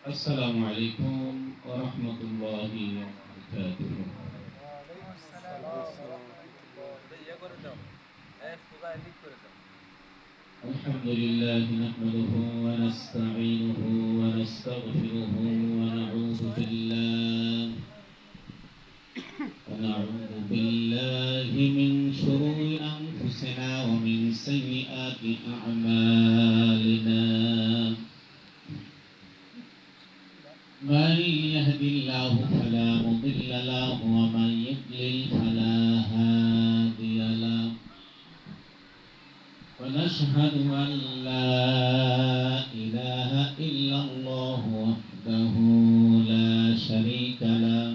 السلام عليكم ورحمة الله وبركاته. ওয়ালাইকুম আসসালাম ওয়া রাহমাতুল্লাহ। الحمد لله نحمده ونستعينه ونستغفره ونعوذ بالله من شرور أنفسنا ومن سيئات أعمالنا. من يهد الله فلا مضل له ومن يضلل فلا هادي له. ونشهد أن لا إله إلا الله وحده لا شريك له.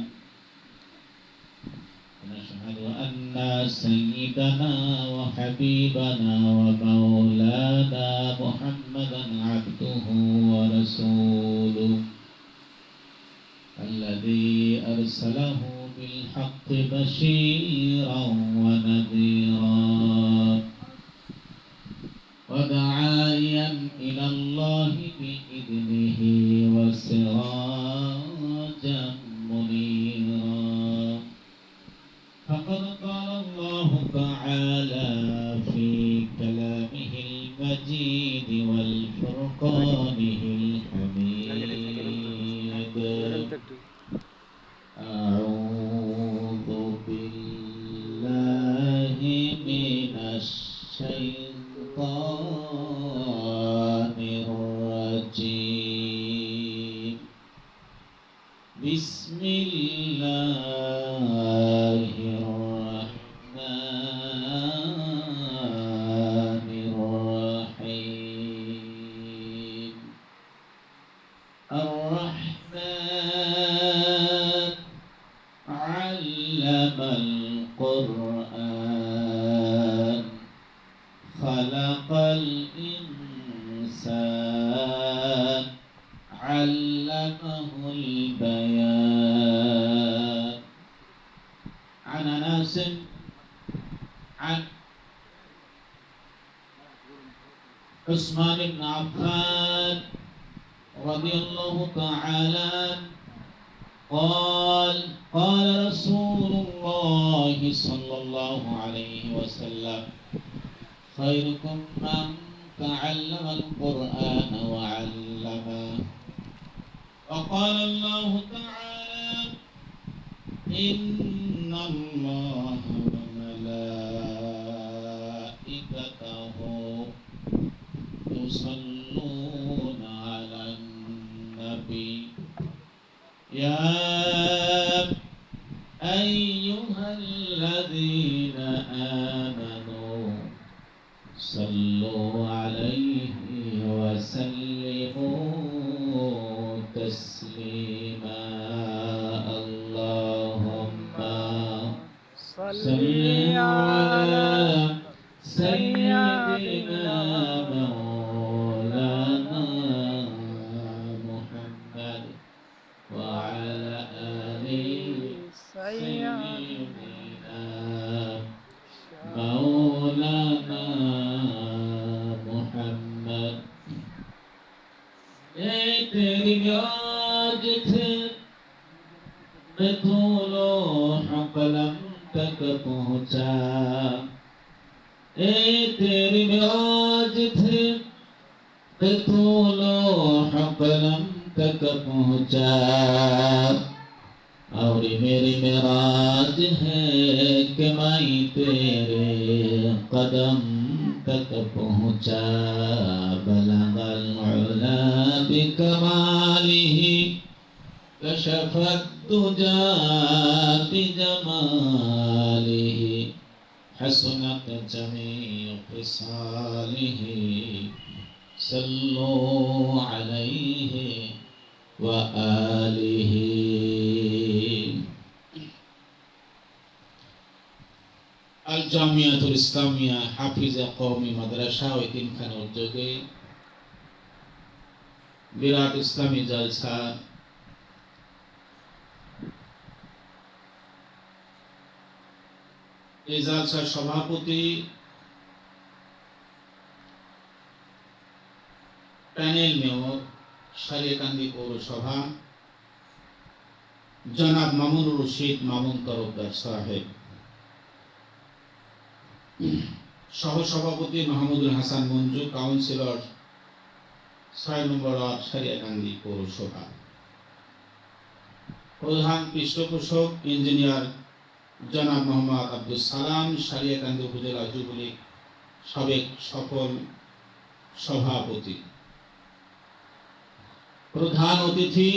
ونشهد أن سيدنا وحبيبنا ومولانا محمدا عبده ورسوله الذي أرسله بالحق بشيرا ونذيرا وداعيا إلى الله بإذنه وسراجا منيرا. فقد قال الله تعالى في كلامه المجيد والفرقانه الحميد: أعوذ بالله من الشيطان الرجيم. بسم الله الرحمن الرحيم. الرحمن علم القرآن خلق الإنسان علمه البيان. عن أنس عن عثمان بن عفان رضي الله تعالى عنه قال: قال رسول الله صلى الله عليه وسلم: خيركم من تعلم القرآن وعلمه. وقال الله تعالى: إن الله وملائكته يصلون على النبي يا أيها الذين آمنوا صلوا عليه وسلموا تسليما. اللهم صل صل على على سيدنا سيدنا مولانا محمد وعلى آل سيدنا مولانا محمد. तेरी आज थे मैं तूलो कलम तक पहुँचा. तेरी आज थे मैं तूलो कलम तक पहुँचा. और मेरी मेराज है कि मैं तेरे कदम तक पहुँचा. बलगल उला बिकमालिही कशफत दुजा बिजमालिही हसनत जमीउ खिसालिही सल्लु अलैहि व आलिही. আল জামিয়াতুল ইসলামিয়া হাফিজা কওমি মাদ্রাসা ও এতিমখানা উদ্যোগে বিরাট ইসলামী জলসা এই জলসার সভাপতি প্যানেল মেয়র সারিয়াকান্দি পৌরসভা জনাব মামুনুর রশিদ মামুন তরফদার সাহেব, সহসভাপতি মাহমুদুল হাসান মঞ্জু, কাউন্সিলর ৬ নম্বর ওয়ার্ড সারিয়াকান্দি পৌরসভা, প্রধান পৃষ্ঠপোষক ইঞ্জিনিয়ার জনাব মোহাম্মদ আব্দুল সালাম, সারিয়াকান্দি উপজেলা যুবলীগ সাবেক সফল সভাপতি, প্রধান অতিথি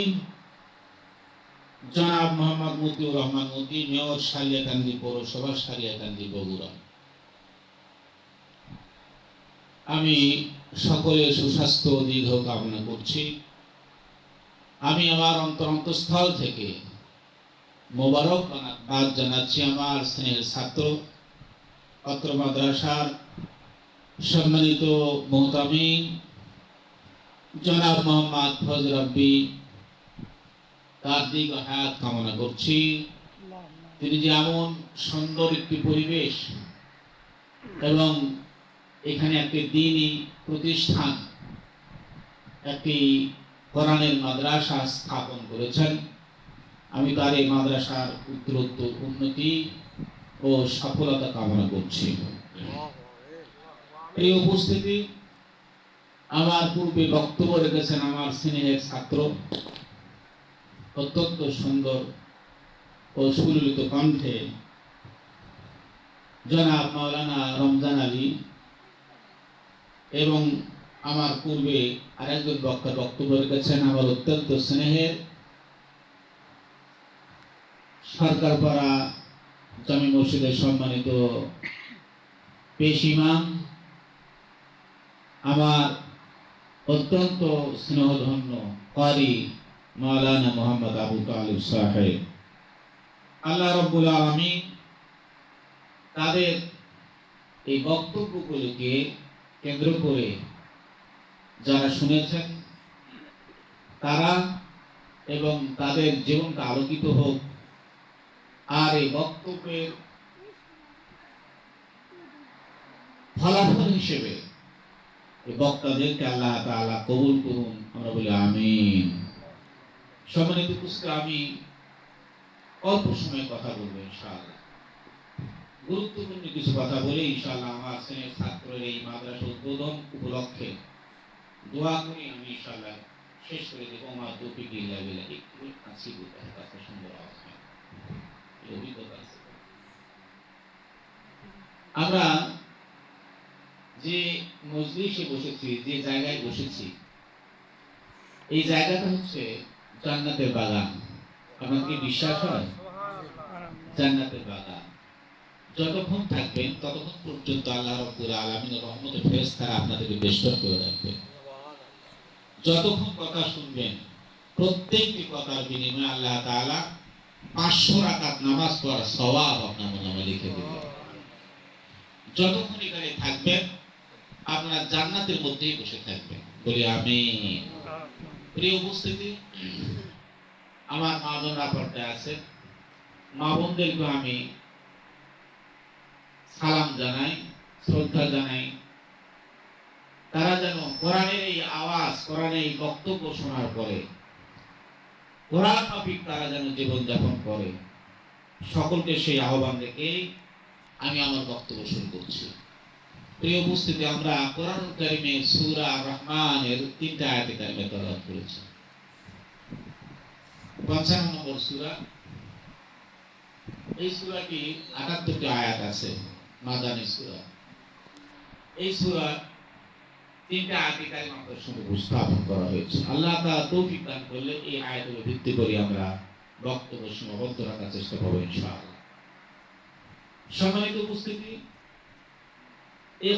জনাব মোহাম্মদ মতিউর রহমান মতি, মেয়র সারিয়াকান্দি পৌরসভা সারিয়াকান্দি বগুড়া। আমি সকলের সুস্বাস্থ্য ও দীর্ঘ কামনা করছি। আমি আমার অন্তরস্থল থেকে মোবারকবাদ জানাচ্ছি আমার স্নেহের ছাত্র, অত্র মাদ্রাসার সম্মানিত মুহতামিম জনাব মোহাম্মদ ফজল রাব্বি, তার দীর্ঘ হায়াত কামনা করছি। তিনি যে এমন সুন্দর একটি পরিবেশ এবং এখানে একটি দ্বীনি প্রতিষ্ঠান, একটি কোরআনের মাদ্রাসা স্থাপন করেছেন, আমি তার এই মাদ্রাসার উত্তরোত্তর উন্নতি ও সফলতা কামনা করছি। এই উপস্থিতি, আমার পূর্বে বক্তব্য রেখেছেন আমার স্নেহের ছাত্র, অত্যন্ত সুন্দর ও সুললিত কণ্ঠে জনাব মাওলানা রমজান আলী, এবং আমার পূর্বে আরেকজন বক্তা বক্তব্য রেখেছেন আমার অত্যন্ত স্নেহের সরকারপাড়া জামি মসজিদের সম্মানিত পেশ ইমাম, আমার অত্যন্ত স্নেহধন্য কারি মাওলানা মোহাম্মদ আবু তালিব সাহেব। আল্লাহ রাব্বুল আলামিন তাদের এই বক্তব্যগুলোকে কেন্দ্র করে যারা শুনেছেন তারা এবং তাদের জীবনটা আলোকিত হোক, আর এই বক্তব্যের ফলাফল হিসেবে এই বক্তাদেরকে আল্লাহ তাআলা কবুল করুন, আমরা বলি আমিন। সম্মানিত উপস্থিতি, আমি অল্প সময় কথা বলবো ইনশাআল্লাহ। গুরুত্বপূর্ণ কিছু কথা বলে ইনশাআল্লাহ আমার শ্রেণীর ছাত্রের এই মাদ্রাসা উদ্বোধন উপলক্ষে দোয়া করে আমি ইনশাআল্লাহ শেষ করে দেবো। আমার তৌফিক ইল্লা বিল্লাহ। একটু কাছে বলতে হয়, কথা সুন্দর আওয়াজ হয়, এই অভিজ্ঞতা আছে। আমরা যে মজলিসে বসেছি, যে জায়গায় বসেছি, এই জায়গাটা হচ্ছে জান্নাতের বাগান। আপনাকে বিশ্বাস হয়? জান্নাতের বাগান। যতক্ষণ থাকবেন ততক্ষণ পর্যন্ত আল্লাহ রাব্বুল আলামিনের রহমতের ফেরেশতারা আপনাদেরকে বেষ্টন করে রাখবে। যতক্ষণ কথা শুনবেন, প্রত্যেকটি কথার বিনিময়ে আল্লাহ তাআলা 500 রাকাত নামাজ পড়ার সওয়াব আপনার আমলে লিখে দিবেন। যতক্ষণ এখানে থাকবেন আপনারা জান্নাতের মধ্যেই বসে থাকবেন, বলি আমিন। প্রিয় উপস্থিতি, আমার মা বোনরা পর্দায় আছে, মা বোনদেরকে আমি সালাম জানাই, শ্রদ্ধা জানাই। তারা যেন কোরআনের এই আওয়াজ, কোরআনের এই বক্তব্য শোনার পরে কোরআন মাফিক তারা যেন জীবনযাপন করে, সকলকে সেই আহ্বান রেখে আমি আমার বক্তব্য শুরু করছি। প্রিয় উপস্থিতি, আমরা কোরআনুল কারীমের সূরা আর-রহমানের 3টা আয়াতে কারিমা তেলাওয়াত করেছি। 55 নম্বর সূরা। এই সূরাটি 78টি আয়াত আছে, মাদানী সূরা। এই সূরা 3টা আয়াতে কারিমা আপনাদের সামনে উপস্থাপন করা হয়েছে। আল্লাহ তাআলা তৌফিক দান করলে এই আয়াতগুলো ভিত্তি করে আমরা বক্তব্য সীমাবদ্ধ রাখার চেষ্টা করব ইনশাআল্লাহ। সম্মানিত উপস্থিতি, এই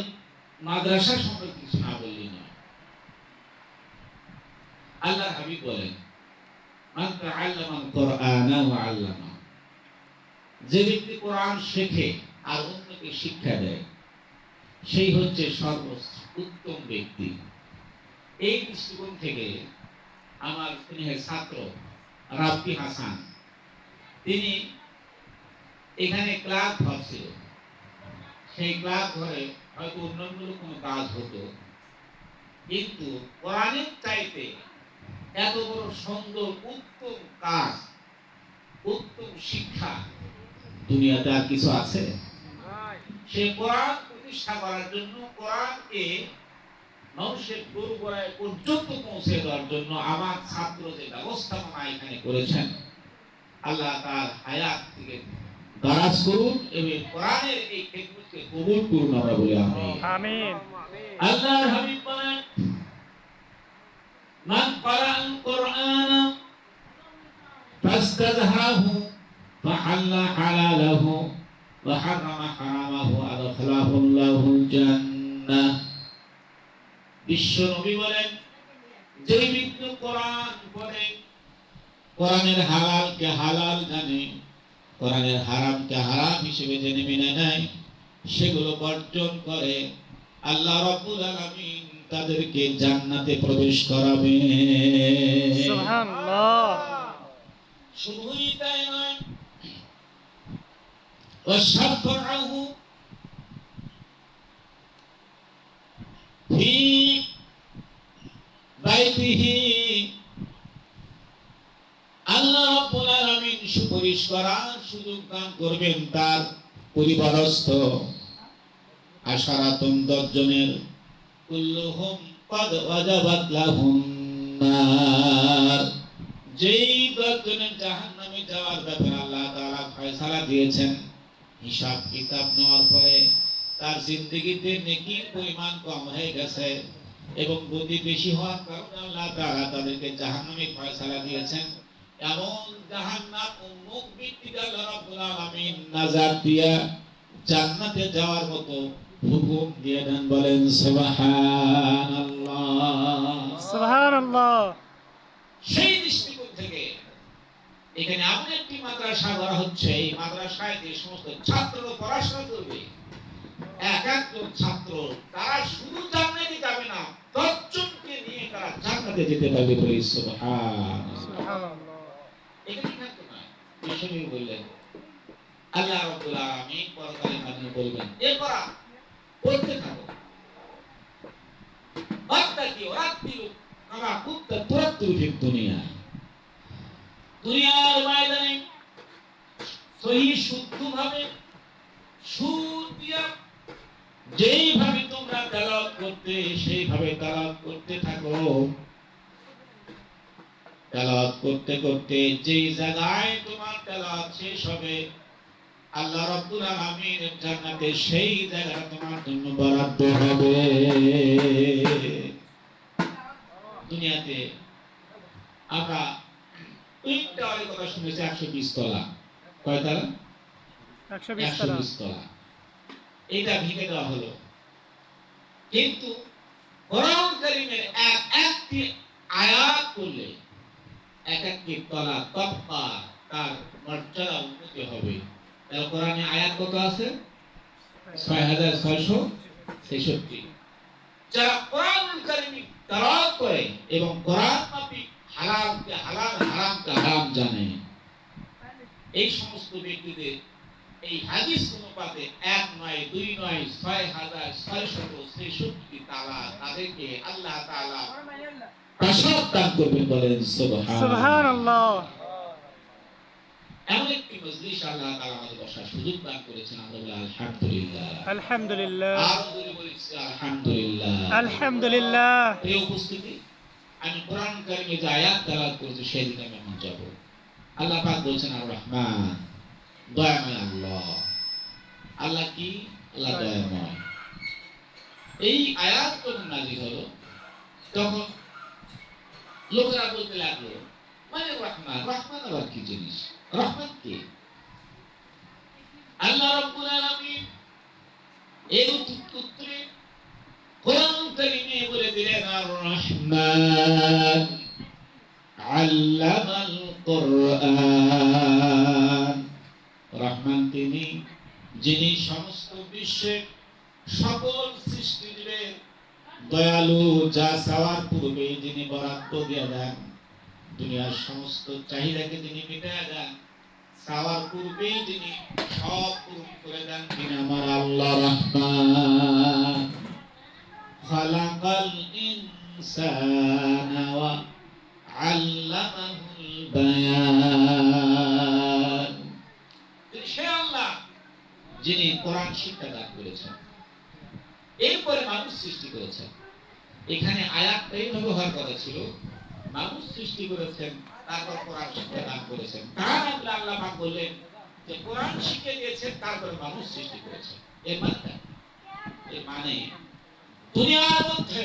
মাদ্রাসা সম্পর্কে কিছু না বললেই নয়। আল্লাহ হাবিব বলেন, মান তাআল্লামাল কুরআনা ওয়া আল্লামা, যে ব্যক্তি কোরআন শেখে আর অন্যকে শিক্ষা দেয়, সেই হচ্ছে সর্বোত্তম ব্যক্তি। এই দৃষ্টিকোণ থেকে আমার স্নেহের ছাত্র রাব্বি হাসান, তিনি এখানে ক্লাস ধরছিল। সেই ক্লাস ধরে হয়তো অন্যান্য কোনো কাজ হতো, কিন্তু কোরআনের চাইতে এত বড় সুন্দর উত্তম কাজ, উত্তম শিক্ষা দুনিয়াতে আর কিছু আছে? সে কোরআন প্রতিষ্ঠা করার জন্য, কোরআনকে মানুষের দোরগোড়ায় পর্যন্ত পৌঁছে দেওয়ার জন্য আমার ছাত্র যে ব্যবস্থাপনা এখানে করেছেন, আল্লাহ তার হায়াত থেকে দারাজ করুন এবং কোরআনের এই খেদমতকে কবুল করুন, আমরা বলি আমিন। আল্লাহর হাবিব বলেন, মান ক্বারাআল কুরআন ফাস্তাযহারাহু ফাহাল্লা হালালাহু ওয়া হারামা হারামাহু আদখালাহুল্লাহুল জান্নাহ। বিশ্ব নবী বলেন, যে ব্যক্তি কোরআন পড়ে, কোরআনের হালালকে হালাল জানে, কোরআনের হারামকে হারাম হিসেবে জেনে মেনে নেয়, সেগুলো বর্জন করে, আল্লাহ রাব্বুল আলামিন তাদেরকে জান্নাতে প্রবেশ করাবেন। সুবহানাল্লাহ। শুধুই তাই নয়, ওয়াশাফাআহু ফি বাইতিহি, আল্লাহ রাব্বুল আলামিন সুপারিশ করার সুযোগ দান করবেন তার পরিবারস্থ আশারাতুন 10 জনের, কুল্লুহুম ক্বাদ ওয়াজাবাত লাহুম নার, যেই 10 জনের জাহান্নামে যাওয়ার ব্যাপারে আল্লাহ তাআলা ফয়সালা দিয়েছেন। হিসাব কিতাব নেওয়ার পরে তার জিন্দেগিতে নেকির পরিমাণ কম হয়ে গেছে এবং গতি বেশি হওয়ার কারণে আল্লাহ তাআলা তাদেরকে জাহান্নামে ফয়সালা দিয়েছেন। এমন জাহান্নাম উন্মুখ ব্যক্তিকে আল্লাহ রাব্বুল আলামিন নাজাত দিয়া জান্নাতে যাওয়ার মতো হুকুম দিয়ে দেন। বলেন সুবহানাল্লাহ, সুবহানাল্লাহ। সেই দৃষ্টিকোণ থেকে এখানে এমন একটি মাদ্রাসা করা হচ্ছে, এই মাদ্রাসায় যে সমস্ত ছাত্ররা পড়াশোনা করবে, এক একজন ছাত্র তারা শুধু জান্নাতে যাবে না, 10 জনকে নিয়ে তারা জান্নাতে যেতে পারবে। বলি সুবহানাল্লাহ। এখানে থাকতো না, বিশ্বনবী বললেন, আল্লাহ রাব্বুল আলামিন পরকালের মাধ্যমে বলবেন, এরপর পড়তে থাকো, বাদদাকি ওরাত্তিলু কামা কুনতা তুরাত্তিলু ফিদ দুনিয়া। দুনিয়ার ময়দানে সহি শুদ্ধভাবে সুর দিয়া যেইভাবে তোমরা তেলাওয়াত করতে, সেইভাবে তেলাওয়াত করতে থাকো। তেলাওয়াত করতে করতে যেই জায়গায় তোমার তেলাওয়াত শেষ হবে, আল্লাহ রাব্বুল আলামিনের জান্নাতে সেই জায়গাটা তোমার জন্য বরাদ্দ হবে। দুনিয়াতে আমরা টুইন টাওয়ারের কথা শুনেছি, 120 তলা। কয় তলা? 120 তলা। এটা ভেঙে দেওয়া হলো, কিন্তু কোরআন কারীমের একটি আয়াত করলে এক একটি তলা তফা তার মর্যাদা উন্নতি হবে। তার কোরআনে আয়াত কত আছে? 6666। যারা কোরআন কারীম তেলাওয়াত করে এবং কোরআন মাফিক হালালকে হালাল, হারামকে হারাম জানে, এই সমস্ত ব্যক্তিদের এই হাদিস অনুপাতে 1 নয় 2 নয় 6666 তালা তাদেরকে আল্লাহ তাআলা প্রসাদ দান করবেন। বলেন সুবহানাল্লাহ। এমন একটি মজলিস আল্লাহ তাআলা আমাদের বসার সুযোগ দান করেছেন, আমরা বলি আলহামদুলিল্লাহ, আলহামদুলিল্লাহ, আর যদি বলি আলহামদুলিল্লাহ, আলহামদুলিল্লাহ। এই উপস্থিতি, আমি কোরআন কারীমে যে আয়াত তেলাওয়াত করেছি সেদিকে আমি এখন যাব। আল্লাহ পাক বলছেন, আর রহমান, দয়াময় আল্লাহ। আল্লাহ কি? আল্লাহ দয়াময়। এই আয়াত যখন নাযিল হলো, তখন লোকেরা বলতে লাগলো, মানে রহমান, রহমান আবার কি জিনিস? রহমান কি? আল্লাহ রাব্বুল আলামিন এই উত্তরে কোরআন কারীমে বলে দিলেন, আর রহমান আল্লামাল কোরআন। রহমান তিনি, যিনি সমস্ত বিশ্বের সকল সৃষ্টিজীবের দয়ালু, যা চাওয়ার পূর্বে যিনি বরাদ্দ দিয়ে দেন, দুনিয়ার সমস্ত চাহিদাকে যিনি মিটায় দেন, চাওয়ার পূর্বেই যিনি সব পূরণ করে দেন, তিনি আমার আল্লাহ রহমান। খালাকাল ইনসানা ওয়া আল্লামাহুল বায়ান। সে আল্লাহ যিনি কোরআন শিক্ষা দান করেছেন, এরপরে মানুষ সৃষ্টি করেছেন। এখানে আয়াতটা এইভাবে হওয়ার কথা ছিল, মানুষ সৃষ্টি করেছেন, তারপর কোরআন শিক্ষা দান করেছেন। তার আল্লাহ আল্লাহ পাক বললেন যে কোরআন শিক্ষা দিয়েছেন, তারপরে মানুষ সৃষ্টি করেছেন। এর মানে, এর মানে দুনিয়ার মধ্যে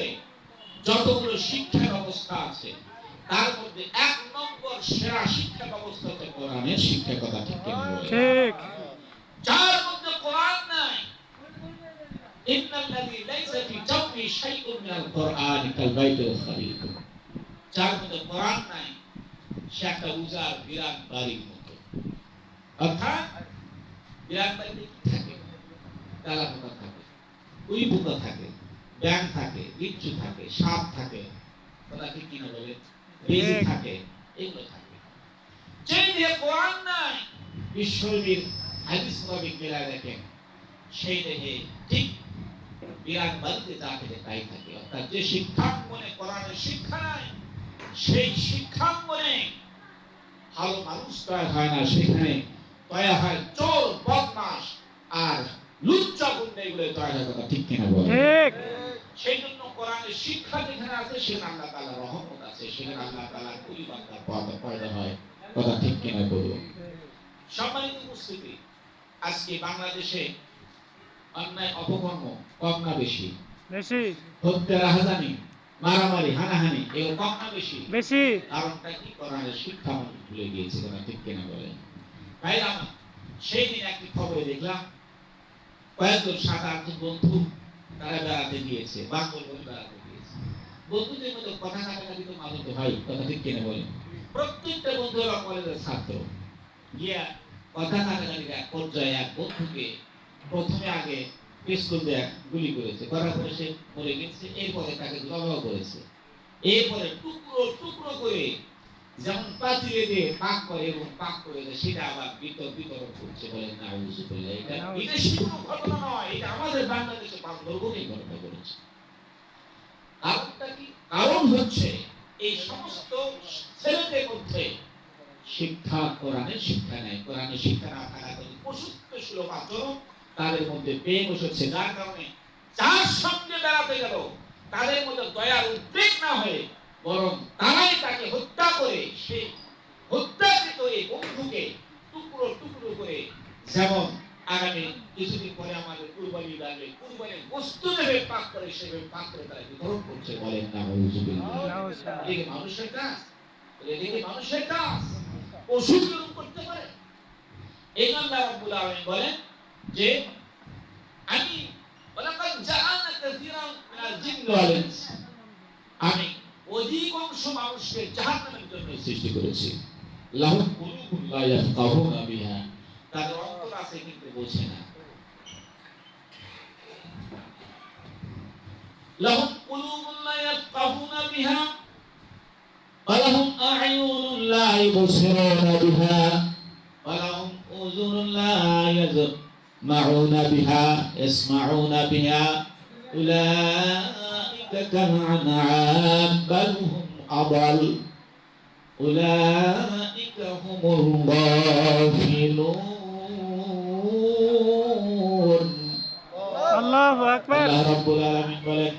যতগুলো শিক্ষা ব্যবস্থা আছে তার মধ্যে এক নম্বর সেরা শিক্ষা ব্যবস্থা হচ্ছে কোরআনের শিক্ষা। কথা ঠিক কিনা বলেন? ঠিক। যার মধ্যে কোরআন নাই, ইন্নাল্লাযী লাইসা ফি জাওফি শাইউন মিনাল কোরআনি কাল বাইতুল খারিব। যার মধ্যে কোরআন নাই সে একটা উজাড় বিরাট বাড়ির মতো। অর্থাৎ বিরাট বাড়িতে কি থাকে? তালা পোকা থাকে, উই পোকা থাকে, ব্যাঙ থাকে, বিচ্ছু থাকে, সাপ থাকে, কথা ঠিক কিনা বলে, বেজি থাকে, এগুলো থাকে। যেই দেহে কোরআন নাই, বিশ্বনবীর হাদিস মোতাবেক মিলায় দেখেন, সেই দেহে ঠিক বিরাট বাড়িতে যা থাকে তাই থাকে। অর্থাৎ যে শিক্ষাঙ্গনে কোরআনের শিক্ষা নাই, সেই শিক্ষাঙ্গনে ভালো মানুষ তৈরি হয় না, সেখানে তৈরি হয় চোর, বদমাশ আর লুচ্চা গুন্ডা, এগুলো তৈরি হয়। কথা ঠিক কিনা বলেন? ঠিক। সেই জন্য কোরআনের শিক্ষা যেখানে আছে সেখানে আল্লাহ তাআলার রহমত আছে, সেখানে আল্লাহ তাআলার কুলি বান্দা পয়দা হয়। কথা ঠিক কিনা বলুন? সম্মানিত উপস্থিতি, আজকে বাংলাদেশে অন্যায় অপকর্ম কম না বেশি? বেশি। হত্যা, রাহাজানি, মারামারি, হানাহানি এগুলো কম না বেশি? বেশি। কারণটা কি? কোরআনের শিক্ষা মানুষ ভুলে গিয়েছে। কথা ঠিক কিনা বলেন? তাই আমার সেই দিন একটি খবরে দেখলাম, কয়েকজন 7-8 বন্ধু তারা বেড়াতে গিয়েছে, বাংলাদেশ বেড়াতে গিয়েছে। বন্ধুদের মধ্যে কথা কাটাকাটি তো মাঝে হয়। কথা ঠিক কিনা বলেন? প্রত্যেকটা বন্ধু হলো কলেজের ছাত্র। গিয়া কথা কাটাকাটি এক পর্যায়ে এক বন্ধুকে প্রথমে আগে পিস্তল দিয়ে গুলি করেছে, করার পরে সে মরে গেছে। এরপরে তাকে জবাও করেছে। এরপরে টুকরো টুকরো করে যেমন পাতিলে দিয়ে পাক করে এবং পাক করে দেয়, সেটা আবার বিতরণ করছে। বলেন নাউযুবিল্লাহ। এটা বিদেশি কোনো ঘটনা নয়, এটা আমাদের বাংলাদেশে বাংলাদেশে ঘটনা করেছে। কারণটা কি? কারণ হচ্ছে এই সমস্ত ছেলেদের মধ্যে শিক্ষা, কোরআনের শিক্ষা নেই। কোরআনের শিক্ষা না থাকার কারণে পশুত্ব সুলভ আচরণ তাদের মধ্যে পেয়ে বসেছে, যার কারণে যার সঙ্গে বেড়াতে গেল তাদের মধ্যে দয়ার উদ্বেগ না হয়ে বরং তারাই তাকে হত্যা করে, সেই হত্যাকৃত এই বন্ধুকে টুকরো টুকরো করে, যেমন আগামী কিছুদিন পরে আমাদের কুরবানি লাগবে, কুরবানির বস্তু দেবে পাক করে, সেভাবে পাক করে তারা বিতরণ করছে। বলেন নাউযুবিল্লাহ। এই মানুষের কাজ, এই মানুষের কাজ পশু কিরকম করতে পারে? এই আল্লাহ রাব্বুল আলামিন বলেন যে আমি ওয়ালাকাদ জাআলনা কাসীরান মিনাল জিন্নি ওয়াল ইনস, আমি অধিকাংশ মানুষকে জাহান্নামের জন্য সৃষ্টি করেছি। লাহুম কুলুবুন লা ইয়াফকাহুনা বিহা, তাদের অন্তর আছে কিন্তু বোঝে না। লাহুম কুলুবুন লা ইয়াফকাহুনা বিহা ওয়া লাহুম আ'য়ুনুন লা ইবসিরুনা বিহা ওয়া লাহুম উযুনুন লা ইয়াসমাউনা বিহা ইয়াসমাউনা বিহা উলাইকা কাল আনআম বাল হুম আদাল উলাইকা হুমুল গাফিলুন। আল্লাহু আকবার। আল্লাহ রাব্বুল আলামিন বলেন,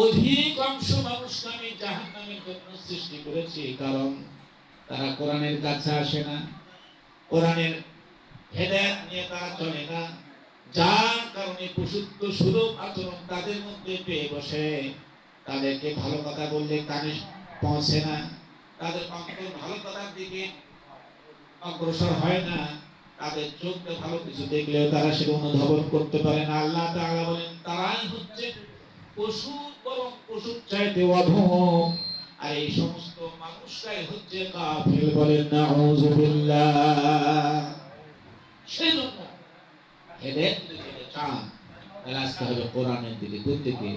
অধিকাংশ মানুষকে আমি জাহান্নামের জন্য সৃষ্টি করেছি, কারণ তারা কোরআনের কাছে আসে না, কোরআনের হেদায়েত নিয়ে তারা চলে না, যার কারণে পশুত্ব সুলভ আচরণ তাদের মধ্যে পেয়ে বসে। তাদেরকে ভালো কথা বললে কানে পৌঁছে না, তাদের অন্তর ভালো কথার দিকে অগ্রসর হয় না, তাদের চোখে ভালো কিছু দেখলেও তারা সেটা অনুধাবন করতে পারে না। আল্লাহ তাআলা বলেন, তারাই হচ্ছে পশু, বরং পশুর চাইতে অধম, আর এই সমস্ত মানুষরাই হচ্ছে কাফির। বলেন নাউযুবিল্লাহ। সেজন্য হেদায়েত যদি চান তাহলে আসতে হবে কোরআনের দিকে। কোন দিকে?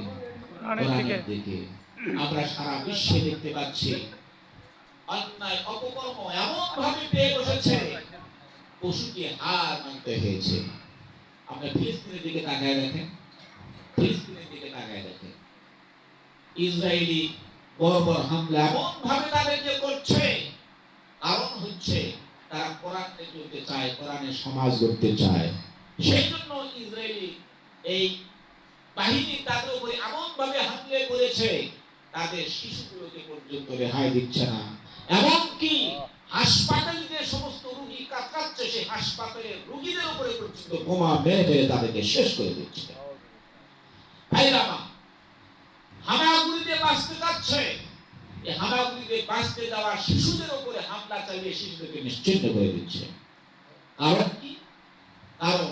কোরআনের দিকে। আমরা সারা বিশ্বে দেখতে পাচ্ছি অন্যায় অপকর্ম এমন ভাবে পেয়ে বসেছে, পশুকে হার মানতে হয়েছে। আমরা ফিলিস্তিনের দিকে তাকায় দেখেন, ফিলিস্তিনের দিকে তাকায় দেখেন, ইসরায়েলি বড় বড় হামলা এমন ভাবে তাদেরকে করছে, কারণ হচ্ছে তারা কোরআনকে চলতে চায়, কোরআনের সমাজ গড়তে চায়। সেই জন্য ইসরায়েলি এই বাহিনী তাদের উপরে এমন ভাবে হামলে করেছে, তাদের শিশুগুলোকে পর্যন্ত রেহাই দিচ্ছে না। এমনকি হাসপাতালে যে সমস্ত রোগী কাতরাচ্ছে, সেই হাসপাতালের রোগীদের উপরে পর্যন্ত বোমা মেরে মেরে তাদেরকে শেষ করে দিচ্ছে। ভাইরা আমার, হামাগুড়িতে বাঁচতে যাচ্ছে, এই হামাগুড়িতে বাঁচতে যাওয়া শিশুদের উপরে হামলা চালিয়ে শিশুদেরকে নিশ্চিহ্ন করে দিচ্ছে। কারণ কি? কারণ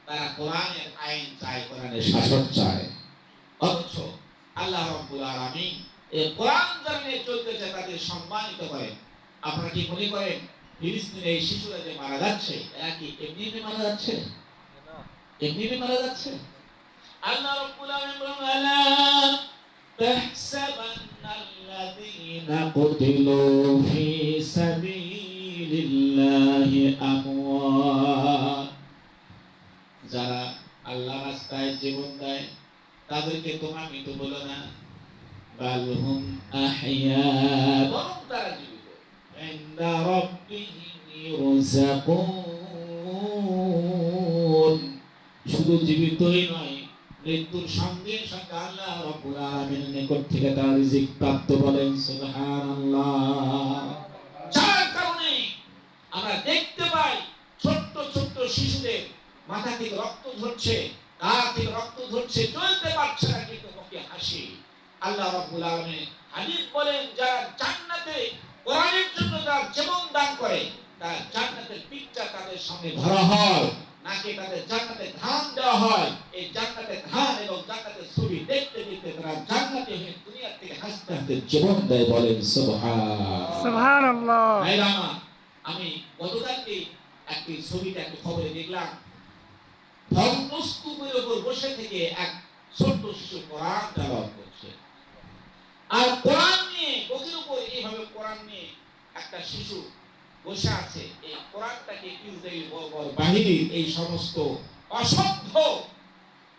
তারা কোরআনের আইন চায়, কোরআনের শাসন চায়। অথচ আল্লাহ রাব্বুল আলামিন এই কোরআন যারা নিয়ে চলতেছে তাদের সম্মানিত করেন। আপনারা কি মনে করেন ফিলিস্তিনের এই শিশুরা যে মারা যাচ্ছে, এরা কি এমনি মারা যাচ্ছে? এমনি মারা যাচ্ছে? আল্লাহ রাব্বুল আলামিন বলেন, আলা তাহসাবান্নাল্লাযীনা কুতিলু ফি সাবিলিল্লাহি আমওয়াত। যারা আল্লাহ রাস্তায় জীবন দেয় তাদেরকে তোমার মৃত বলো না, বালহুম আহইয়া, বরং তারা জীবিত, ইনদা রাব্বিহিম ইরযাকুন। শুধু জীবিতই নয়, মৃত্যুর সঙ্গে সঙ্গে আল্লাহ রাব্বুল আলামিনের নিকট থেকে তারা রিজিক প্রাপ্ত, বলেন সুবহানাল্লাহ। যার কারণে আমরা দেখতে পাই ছোট্ট ছোট্ট শিশুদের মাথা থেকে রক্ত ঝরছে, গা থেকে রক্ত ঝরছে, চলতে পারছে না, কিন্তু মুখে হাসি। আল্লাহ রাব্বুল আলামিন হাবিব বলেন, যারা জান্নাতে কোরআনের জন্য যারা জীবন দান করে, তার জান্নাতের পিকটা তাদের সামনে ধরা হয়, নাকি তাদের জান্নাতে ধান দেওয়া হয়। এই জান্নাতে ধান এবং জান্নাতের ছবি দেখতে দেখতে তারা জান্নাতে হয়ে দুনিয়া থেকে হাসতে হাসতে জীবন দেয়, বলেন সুবহানাল্লাহ। আমি গতকালকে একটি ছবিতে একটি খবরে দেখলাম, ধ্বংসস্তূপের উপর বসে থেকে এক ছোট্ট শিশু কোরআন তেলাওয়াত করছে। আর কোরআন নিয়ে গদির উপর এইভাবে কোরআন নিয়ে একটা শিশু বসে আছে। এই কোরআনটাকে ইসরায়েল বড় বড় বাহিনীর এই সমস্ত অসভ্য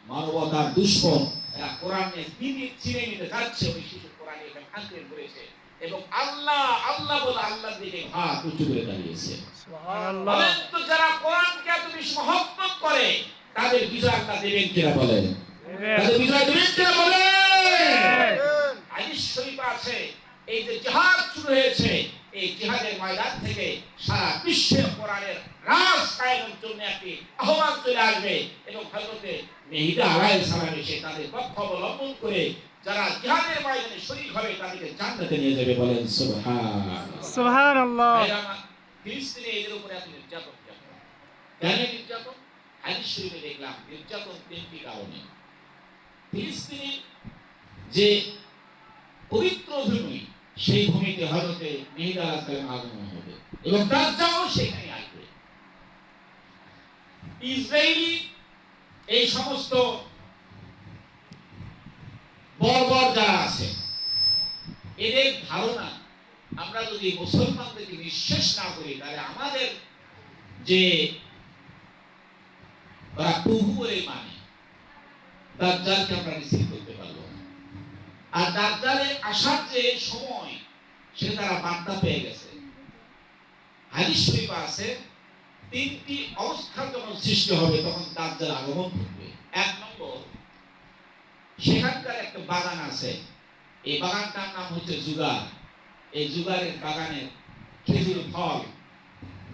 মানবতার দুশ্মন, এরা কোরআন নিয়ে ছিঁড়ে নিতে যাচ্ছে। ওই শিশু কোরআন এখানে আঁকড়ে ধরেছে এবং আল্লাহ আল্লাহ বলে আল্লাহর দিকে হাত উঁচু করে দাঁড়িয়েছে। সুবহানাল্লাহ। তো যারা কোরআনকে এত বেশি মহব্বত করে, তাদের বিজয় আল্লাহ দেবেন কিনা বলেন? তাদের বিজয় দেবেন কিনা বলেন? হাদিস শরীফে আছে, এই যে জিহাদ শুরু হয়েছে, এই জিহাদের ময়দান থেকে সারা বিশ্বে কোরআনের রাজ কায়েমের জন্য একটি আহ্বান চলে আসবে এবং হযরতে মেহেদী আলাইহিস সালাম এসে তাদের পক্ষ অবলম্বন করে যারা জিহাদের ময়দানে শরীক হবে তাদেরকে জান্নাতে নিয়ে যাবে, বলেন সুবহানাল্লাহ। সুবহানাল্লাহ। ফিলিস্তিনে এদের উপরে এত নির্যাতন কেন? নির্যাতন হাদিস শরীফে দেখলাম, নির্যাতন তিনটি কারণে। ফিলিস্তিনে যে পবিত্র ভূমি, সেই ভূমিতে হযরতে মেহেদী আলাইহিস সালাম আগমন হবে এবং দাজ্জালও সেখানে আসবে। ইসরায়েলি এই সমস্ত বর্বর যারা আছে, এদের ধারণা আমরা যদি মুসলমানদেরকে বিশ্বাস না করি, তাহলে আমাদের যে ওরা প্রভু বলে মানে, দাজ্জালকে আমরা রিসিভ করতে পারবো না। আর দাজ্জালের আসার যে সময়, সেটা তারা বার্তা পেয়ে গেছে। হাদিস শরীফে আছে, তিনটি অবস্থা যখন সৃষ্টি হবে তখন দাজ্জাল আগমন করবে। এক নম্বর, সেখানকার একটা বাগান আছে, এই বাগানটার নাম হচ্ছে জুগার। এই জুগারের বাগানের খেজুর ফল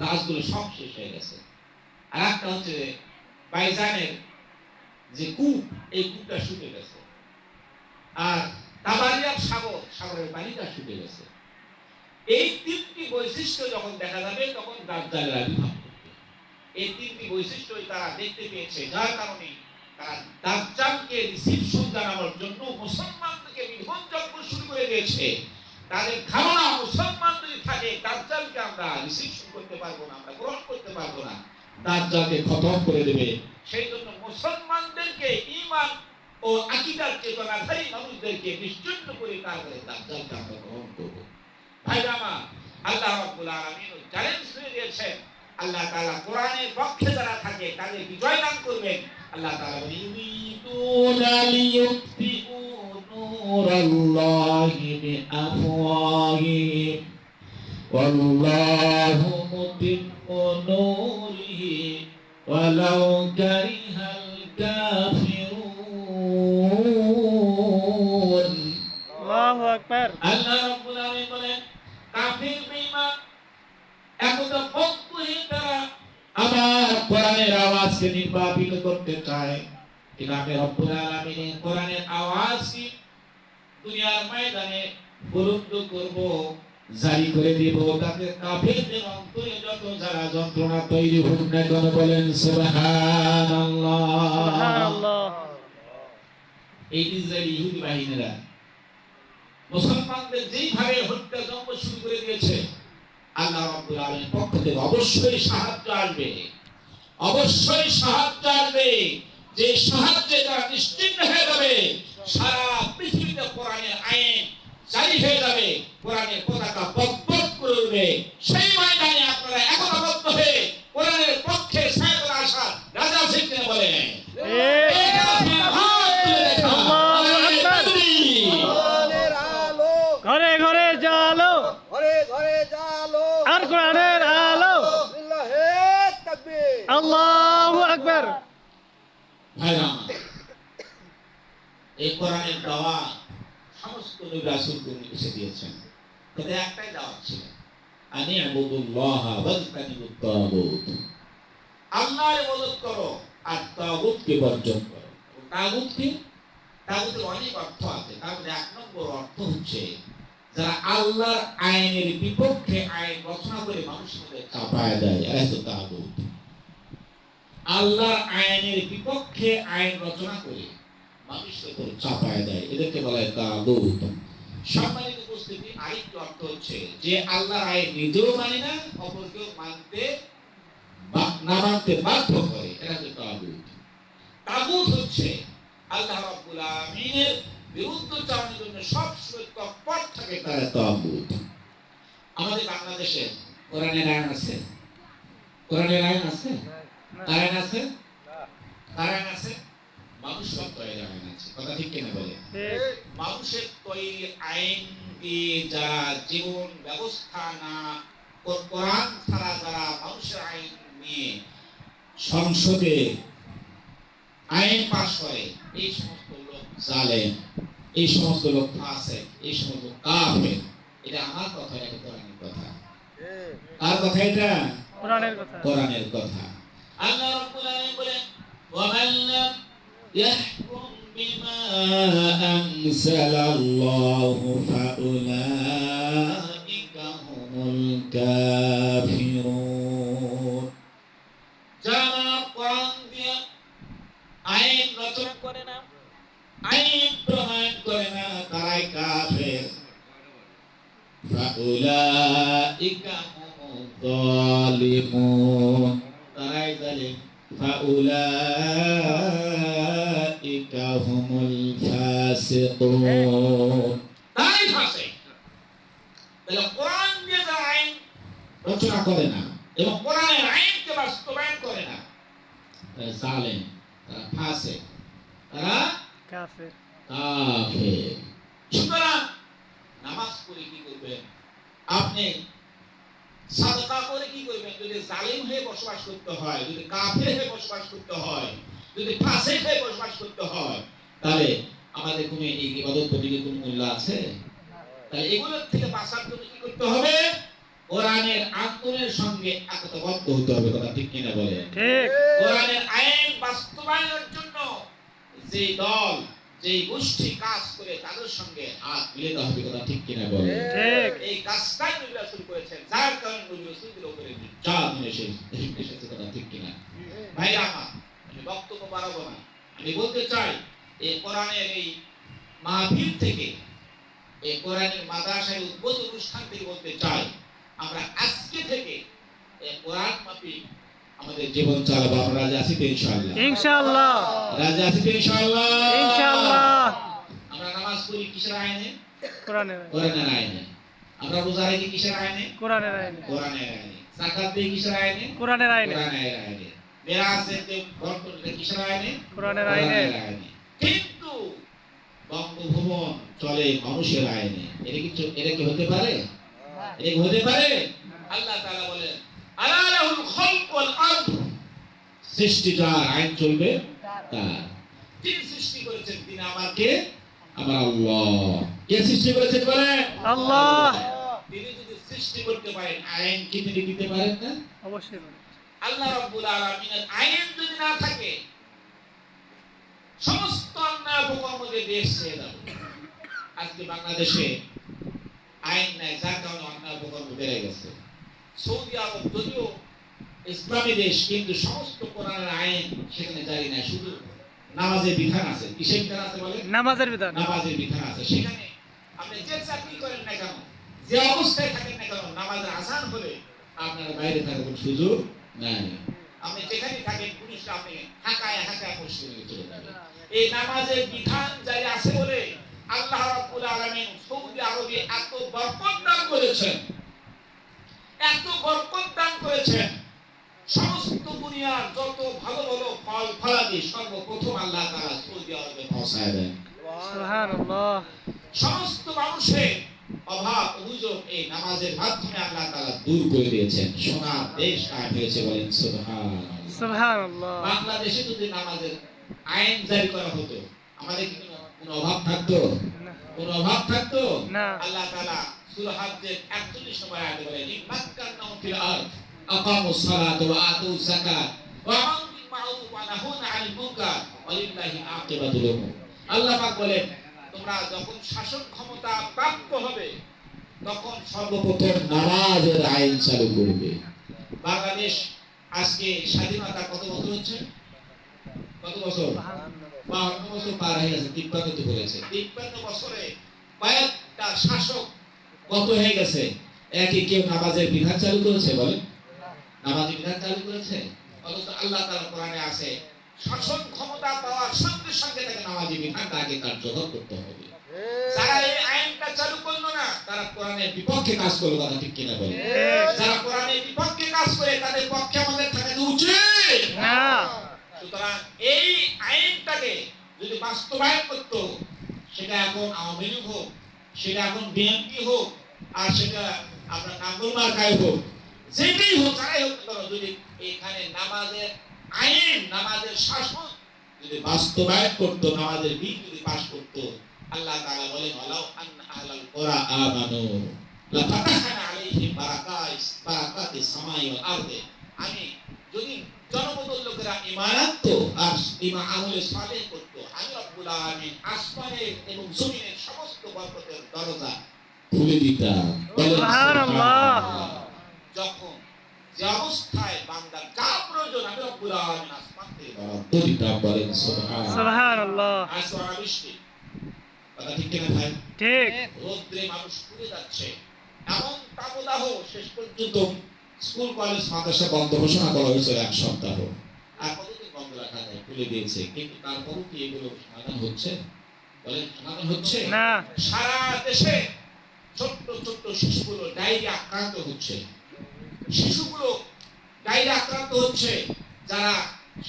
গাছগুলো সব শেষ হয়ে গেছে। আর একটা হচ্ছে বাইজানের যে কূপ, এই কূপটা শুকে গেছে। আর তাবারিয়ার সাগর, সাগরের পানিটা শুকে গেছে। এই তিনটি বৈশিষ্ট্য যখন দেখা যাবে তখন দাজ্জালের আবির্ভাব ঘটবে। এই তিনটি বৈশিষ্ট্যই তারা দেখতে পেয়েছে, যার কারণে তারা দাজ্জালকে রিসিপশন জানানোর জন্য মুসলমানদেরকে বিভ্রান্ত শুরু করে দিয়েছে। তাদের ধারণা, মুসলমান যদি থাকে দাজ্জালকে আমরা রিসিপশন করতে পারবো না, আমরা গ্রহণ করতে পারবো না, দাজ্জালকে খতম করে দেবে। সেই জন্য মুসলমানদেরকে ঈমান ও আকীদার চেতনাধারী মানুষদেরকে নিশ্চিন্ত করে তারপরে দাজ্জালকে আমরা গ্রহণ করব। ভাইরা আমার, আল্লাহ রাব্বুল আলামিন চ্যালেঞ্জ করে দিয়েছেন। আল্লাহ তাআলা কোরআনের পক্ষে যারা থাকে তাদের বিজয় দান করবেন। আল্লাহ তাআলা বলেন, ইউরিদুনা লিয়ুতফিউ নূরাল্লাহি বিআফওয়াহিহিম ওয়াল্লাহু মুতিম্মু নূরিহি ওয়ালাউ কারিহাল কাফিরুন। আল্লাহু আকবার। আল্লাহ রাব্বুল আলামিন বলেন, কাফির বেঈমান একদা পক্ষহীন তারা আমার কোরআনের আওয়াজকে নির্বাপিত করতে চায়, কিন্তু আমি রব্বুল আলামিন কোরআনের আওয়াজকে দুনিয়ার ময়দানে বুলন্দ করব, জারি করে দেব, তাতে কাফেরদের অন্তরে যত যারা যন্ত্রণা তৈরি হোক না কেন বলেন সুবহানাল্লাহ। সুবহানাল্লাহ। এই ইসরায়েলি ইহুদি বাহিনীরা মুসলমানদের যেইভাবে হত্যা জন্ম শুরু করে দিয়েছে, আল্লাহ রাব্বুল আলামিনের পক্ষ থেকে অবশ্যই সাহায্য আসবে, অবশ্যই সাহায্য আসবে। যে সাহায্যে তারা নিশ্চিন্ত হয়ে যাবে, সারা পৃথিবীতে কোরআনের আইন জারি হয়ে যাবে, কোরআনের পতাকা বকবক করে উঠবে। সেই ময়দানে আপনারা একতাবদ্ধ হয়ে কোরআনের পক্ষে সাইদুল আসাদ রাজা সিংকে বলেন, ঘরে ঘরে জালো, ঘরে ঘরে জালো, আর কোরআনের আলো। লিল্লাহে তাকবীর। আল্লাহু আকবার। ভাইরা আমার, এই কোরআনের দাওয়াত সমস্ত নবী রাসূলকে এসে দিয়েছেন, তাদের একটাই দাওয়াত ছিল, আনি আবুদুল্লাহ ওয়াজতানিবুত তাগুত। আল্লাহর ইবাদত করো আর তাগুতকে বর্জন করো। তাগুত কি? তাগুতের অনেক অর্থ আছে, তার মধ্যে এক নম্বর অর্থ হচ্ছে যারা আল্লাহর আইনের বিপক্ষে আইন রচনা করে মানুষের মধ্যে চাপায় দেয়, এরাই তো তাগুত। আল্লাহর আইনের বিপক্ষে আইন রচনা করে মানুষের উপর চাপায় দেয়, এদেরকে বলা হয় তাগুত। সম্মানিত উপস্থিতি, আরেকটি অর্থ হচ্ছে যে আল্লাহর আইন নিজেও মানে না, অপরকেও মানতে বা না মানতে বাধ্য করে, এরা হচ্ছে তাগুত। তাগুত হচ্ছে আল্লাহ রাব্বুল আলামিনের বিরুদ্ধচারণের জন্য সবসময় তৎপর থাকে, তারা তাগুত। আমাদের বাংলাদেশে কোরআনের আইন আছে, কোরআনের আইন আছে, আইন আছে, আইন আছে, মানুষের তৈরি আইন আছে, কথা ঠিক কিনা বলে? মানুষের তৈরি আইন দিয়ে যারা জীবন ব্যবস্থা না, কোরআন ছাড়া যারা মানুষের আইন নিয়ে সংসদে আইন পাশ করে, এই সমস্ত লোক জালেম, এই সমস্ত লোক ফাসিক, এই সমস্ত কাফের। এটা আমার কথা, এটা কোরআনের কথা। কার কথা এটা? কোরআনের কথা। কোরআনের কথা। আল্লাহ রাব্বুল আলামিন বলেন, ওয়া মান লাম ইয়াহকুম বিমা আনজালাল্লাহু ফাউলাইকা হুমুল কাফিরুন। যারা কোরআন দিয়ে আইন রচনা করে না, আইন প্রণয়ন করে না, তারাই কাফের। ফাউলাইকা হুমুল যালিমুন, তারাই জালিম। ফাউলাইকা হুমুল ফাসিকুন, তারাই ফাসিক। তাহলে কোরআন দিয়ে যারা আইন রচনা করে না এবং কোরআনের আইনকে বাস্তবায়ন করে না, তারা জালেম, তারা ফাসিক, তারা কাফের। কাফের। সুতরাং নামাজ পড়ে কি করবেন আপনি? সাদকা করে কি করবেন? যদি জালিম হয়ে বসবাস করতে হয়, যদি কাফের হয়ে বসবাস করতে হয়, যদি ফাসিক হয়ে বসবাস করতে হয়, তাহলে আমাদের কোনো এই ইবাদত প্রতিকে কোনো মূল্য আছে? তাহলে এগুলোর থেকে বাঁচার জন্য কি করতে হবে? কোরআনের আন্দোলনের সঙ্গে একতাবদ্ধ হতে হবে, কথা ঠিক কিনা বলে? ঠিক। কোরআনের আইন বাস্তবায়নের জন্য যে দল, যে গোষ্ঠী কাজ করে, তাদের সঙ্গে হাত মিলাতে হবে, কথা ঠিক কিনা বলে? ঠিক। এই কাজটাই নবী রাসূল করেছেন, যার কারণে নবী রাসূলদের উপরে নির্যাতন এসেছে, কথা ঠিক কিনা? ভাইরা আমার, আমি বক্তব্য বাড়াবো না, আমি বলতে চাই এই কোরআনের এই মাহফিল থেকে, এই কোরআনের মাদ্রাসার উদ্বোধন অনুষ্ঠান থেকে বলতে চাই, আমরা আজকে থেকে এই কোরআন মাফিক আমাদের জীবন চালাবো। আমরা রাজি আছি তো ইনশাআল্লাহ? ইনশাআল্লাহ। রাজি আছি তো ইনশাআল্লাহ? ইনশাআল্লাহ। আমরা নামাজ পড়ি কিসের আইনে? কোরআনের। কোরআনের আইনে। আমরা রোজা রাখি কিসের আইনে? কোরআনের আইনে। কোরআনের আইনে। যাকাত দেই কিসের আইনে? কোরআনের আইনে। কোরআনের আইনে। মিরাজ দিতে বন্টন কিসের আইনে? কোরআনের আইনে। কিন্তু বঙ্গভবন চলে মানুষের আইনে। এটা কি হতে পারে? এটা কি হতে পারে? আল্লাহ তাআলা বলেন আলা লাহুল খালক ওয়াল আমর, সৃষ্টি যার, আইন চলবে তার। তিনি সৃষ্টি করেছেন, তিনি আমাকে, আমার আল্লাহ। কে সৃষ্টি করেছেন বলেন? আল্লাহ। তিনি যদি সৃষ্টি করতে পারেন, আইন কি তিনি দিতে পারেন না? অবশ্যই পারে। আল্লাহ রাব্বুল আলামিনের আইন যদি না থাকে, সমস্ত অন্যায় অপকর্মদের দেশ ছেড়ে যাবে। আজকে বাংলাদেশে আইন নাই, যার কারণে অন্যায় অপকর্ম বেড়ে গেছে। সৌদি আরব যদিও ইসলামী দেশ, কিন্তু সমস্ত কোরআনের আইন সেখানে জারি নাই। শুধু নামাজের বিধান আছে। কিসের বিধান আছে বলে? নামাজের বিধান। নামাজের বিধান আছে। সেখানে আপনি যে চাকরি করেন না কেন, যে অবস্থায় থাকেন না কেন, নামাজের আযান হলে আপনার বাইরে থাকার কোনো সুযোগ নাই। আপনি যেখানে থাকেন, পুলিশরা আপনি হাঁকায় হাঁকায় পশ্চিমে নিয়ে চলে যাবে। এই নামাজের বিধান জারি আছে বলে আল্লাহ রাব্বুল আলামিন সৌদি আরবে এত বরকত দান করেছেন, এত বরকত দান করেছেন। সমস্ত দুনিয়ার যত ভালো ভালো ফল ফলাদি সর্বপ্রথম আল্লাহ তাআলা সৌদি আরবে পৌঁছায় দেন। সুবহানাল্লাহ। সমস্ত মানুষের অভাব অভিযোগ এই নামাজের মাধ্যমে আল্লাহ তাআলা দূর করে দিয়েছেন। সোনার দেশ কায়েম হয়েছে, বলেন সুবহানাল্লাহ। সুবহানাল্লাহ। বাংলাদেশে যদি নামাজের আইন জারি করা হতো, আমাদের কি কোনো অভাব থাকতো? না। কোনো অভাব থাকতো না। আল্লাহ তাআলা সূরা হজ্জের 41 নম্বর আয়াতে বলেন ইন্নাকান্নাহু ফিল আরদ আকামুস সালাতা ওয়া আতুজ যাকাত ওয়া আমারু বিল মা'রুফ ওয়া নাহাউনা 'আনিল মুনকার ওয়া লিল্লাহি আকিবাতুল উমুর। আল্লাহ পাক বলেন, তোমরা যখন শাসন ক্ষমতা প্রাপ্ত হবে, তখন সর্বপ্রথম নামাজের আইন চালু করবে। বাংলাদেশ আজকে স্বাধীনতা কত বছর হচ্ছে? কত বছর? 52 বছর পার হয়ে গেছে। 53 তো বলেছে। 53 বছরে কয়েকটা শাসক কত হয়ে গেছে? একই কেউ নামাজের বিধান চালু করেছে বলেন? নামাজের বিধান চালু করেছে? অথচ আল্লাহ তাআলা কোরআনে আছে, শাসন ক্ষমতা পাওয়ার সঙ্গে সঙ্গে তাকে নামাজের বিধানটা আগে কার্যকর করতে হবে। যারা এই আইনটা চালু করলো না, তারা কোরআনের বিপক্ষে কাজ করলো। কথা ঠিক কিনা বলেন? যারা কোরআনের বিপক্ষে কাজ করে, তাদের পক্ষে আমাদের থাকা উচিত না। সুতরাং এই আইনটাকে যদি বাস্তবায়ন করতো, সেটা এখন আওয়ামী লীগ হোক, সেটা এখন বিএনপি হোক, আর সেটা আপনার নাঙ্গল মার্কায় হোক, যেটাই হোক, যারাই হোক না কেন, যদি এখানে নামাজের আইন, নামাজের শাসন যদি বাস্তবায়ন করতো, নামাজের বিল যদি পাশ করতো, আল্লাহ তাআলা বলেন ওয়ালাউ আন্না আহলাল কুরা আমানু লাফাতাহনা আলাইহিম বারাকাতিস সামাই ওয়াল আরদি। আমি যদি জনপদের লোকেরা ঈমান আনতো আর ঈমান আমলে সালেহ করতো, আমি রব্বুল আলামিন আসমানের এবং জমিনের সমস্ত বরকতের দরজা খুলে দিতাম। সুবহানাল্লাহ। যখন যে অবস্থায় বান্দার যা প্রয়োজন, আমি রব্বুল আলামিন আসমান থেকে বরাদ্দ দিতাম। বলেন সুবহানাল্লাহ। সুবহানাল্লাহ। আজ তো বৃষ্টি, কথা ঠিক কিনা ভাই? ঠিক। রোদ্রে মানুষ পুড়ে যাচ্ছে, এমন তাপদাহ, শেষ পর্যন্ত স্কুল কলেজ মাদ্রাসা বন্ধ ঘোষণা করা হয়েছিল 1 সপ্তাহ। আর কতদিন বন্ধ রাখা যায়? খুলে দিয়েছে, কিন্তু তারপরও কি এগুলো সমাধান হচ্ছে? বলেন সমাধান হচ্ছে না। সারা দেশে ছোট্ট ছোট্ট শিশুগুলো ডায়রিয়া আক্রান্ত হচ্ছে। শিশুগুলো ডায়রিয়া আক্রান্ত হচ্ছে। যারা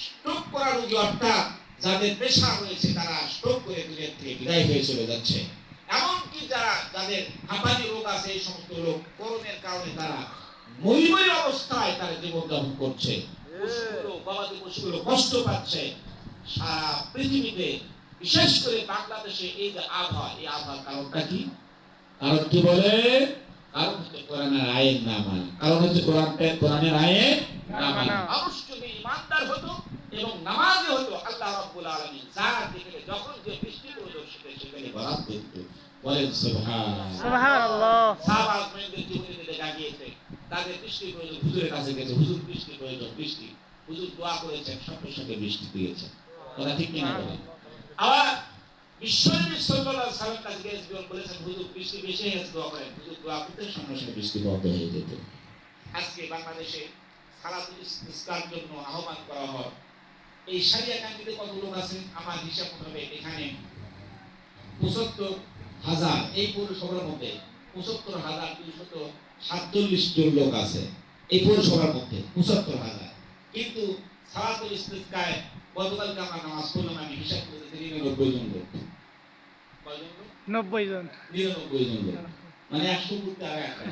স্ট্রোক করা রোগী, অর্থাৎ যাদের প্রেশার হয়েছে, তারা স্ট্রোক করে দুনিয়া থেকে বিদায় হয়ে চলে যাচ্ছে। এমনকি যাদের হাঁপানি রোগ আছে, এই সমস্ত লোক করোনার কারণে তারা মরিমরি অবস্থায় তারা জীবনযাপন করছে। পশুগুলো, গবাদি পশুগুলো কষ্ট পাচ্ছে। সারা পৃথিবীতে, বিশেষ করে বাংলাদেশে এই যে আবহাওয়া, এই আবহাওয়ার কারণটা কি? কারণ কি বলে? কারণ হচ্ছে কোরআনের আইন না মানা। কারণ হচ্ছে কোরআনের আইন না মানা। মানুষ যদি ইমানদার হতো এবং নামাজি হতো, আল্লাহ রাব্বুল আলামিন যার দিকে যখন যে বৃষ্টি প্রয়োজন সেখানে বরাদ্দ দিত। বলেন সুবহানাল্লাহ। সুবহানাল্লাহ। সাহাবায়ে কেরামের জীবনে দেখা গিয়েছে, তাদের বৃষ্টি প্রয়োজন, হুজুরের কাছে গেছে, হুজুর বৃষ্টি প্রয়োজন, বৃষ্টি। হুজুর দোয়া করেছেন, সঙ্গে সঙ্গে বৃষ্টি দিয়েছেন। কথা ঠিক কিনা বলেন? আবার বিশ্বনবী সাল্লাল্লাহু আলাইহি ওয়াসাল্লাম কাছে গিয়ে বলেছেন, হুজুর বৃষ্টি বেশি হয়ে গেছে, দোয়া করেন। হুজুর দোয়া করতে সঙ্গে সঙ্গে বৃষ্টি বন্ধ হয়ে যেত। আজকে বাংলাদেশে সালাতুল ইসতিসকার জন্য আহ্বান করা হয়। এই সারিয়াকান্দিতে কত লোক আছে? আমার হিসাব হবে এখানে ৭৫,০০০, এই পৌরসভার মধ্যে ৭৫,২৪৭ জন লোক আছে এই পৌরসভার মধ্যে, ৭৫,০০০। কিন্তু সালাতুল ইসতিসকায় গতকালকে আমরা নামাজ পড়লাম, আমি হিসাব করতে ৯৩ জন লোক। কয়জন লোক? 90 জন। 99 জন লোক, মানে 100 করতে আর একটা,